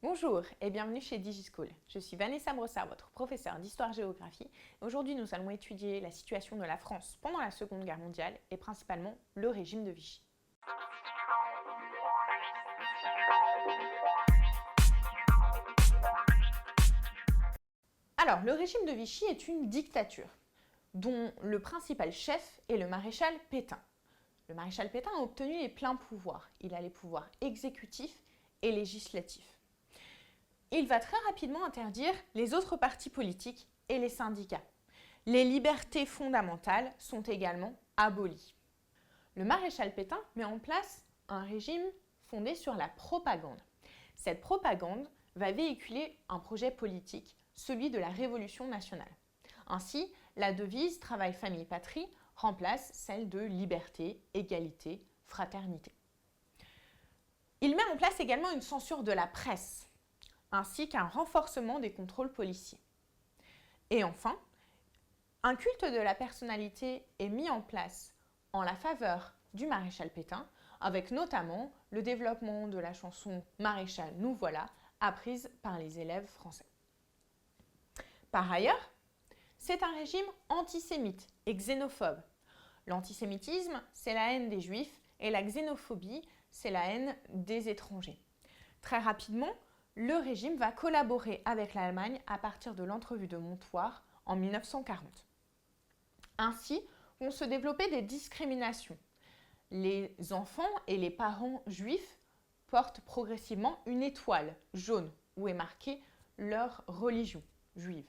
Bonjour et bienvenue chez DigiSchool. Je suis Vanessa Brossard, votre professeure d'histoire-géographie. Aujourd'hui, nous allons étudier la situation de la France pendant la Seconde Guerre mondiale et principalement le régime de Vichy. Alors, le régime de Vichy est une dictature dont le principal chef est le maréchal Pétain. Le maréchal Pétain a obtenu les pleins pouvoirs. Il a les pouvoirs exécutifs et législatifs. Il va très rapidement interdire les autres partis politiques et les syndicats. Les libertés fondamentales sont également abolies. Le maréchal Pétain met en place un régime fondé sur la propagande. Cette propagande va véhiculer un projet politique, celui de la Révolution nationale. Ainsi, la devise « Travail, famille, patrie » remplace celle de liberté, égalité, fraternité. Il met en place également une censure de la presse, ainsi qu'un renforcement des contrôles policiers. Et enfin, un culte de la personnalité est mis en place en la faveur du maréchal Pétain, avec notamment le développement de la chanson « Maréchal, nous voilà » apprise par les élèves français. Par ailleurs, c'est un régime antisémite et xénophobe. L'antisémitisme, c'est la haine des Juifs et la xénophobie, c'est la haine des étrangers. Très rapidement, le régime va collaborer avec l'Allemagne à partir de l'entrevue de Montoire en 1940. Ainsi, vont se développer des discriminations. Les enfants et les parents juifs portent progressivement une étoile jaune où est marquée leur religion juive.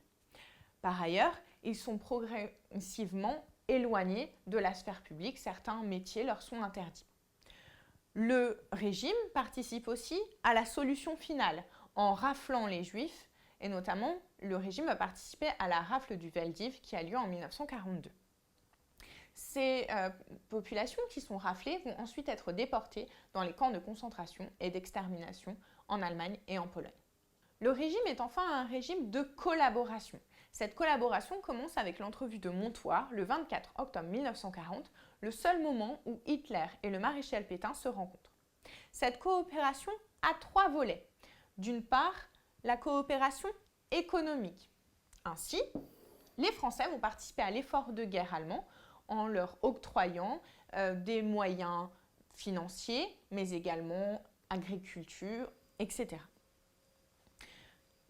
Par ailleurs, ils sont progressivement éloignés de la sphère publique. Certains métiers leur sont interdits. Le régime participe aussi à la solution finale en raflant les Juifs et notamment le régime va participer à la rafle du Veldiv qui a lieu en 1942. Ces populations qui sont raflées vont ensuite être déportées dans les camps de concentration et d'extermination en Allemagne et en Pologne. Le régime est enfin un régime de collaboration. Cette collaboration commence avec l'entrevue de Montoire le 24 octobre 1940, le seul moment où Hitler et le maréchal Pétain se rencontrent. Cette coopération a trois volets. D'une part, la coopération économique. Ainsi, les Français vont participer à l'effort de guerre allemand en leur octroyant des moyens financiers, mais également agriculture, etc.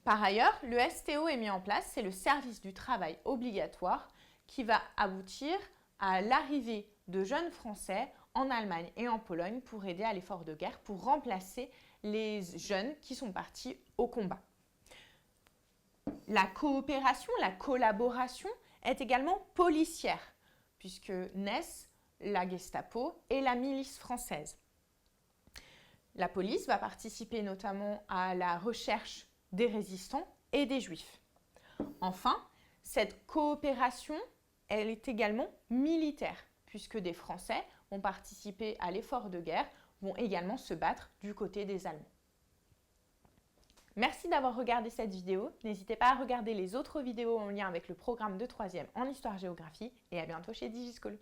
Par ailleurs, le STO est mis en place, c'est le service du travail obligatoire qui va aboutir à l'arrivée de jeunes Français en Allemagne et en Pologne pour aider à l'effort de guerre, pour remplacer les jeunes qui sont partis au combat. La coopération, la collaboration est également policière, puisque naissent la Gestapo et la milice française. La police va participer notamment à la recherche des résistants et des juifs. Enfin, cette coopération, elle est également militaire, puisque des Français vont participer à l'effort de guerre, vont également se battre du côté des Allemands. Merci d'avoir regardé cette vidéo. N'hésitez pas à regarder les autres vidéos en lien avec le programme de 3e en Histoire-Géographie et à bientôt chez DigiSchool.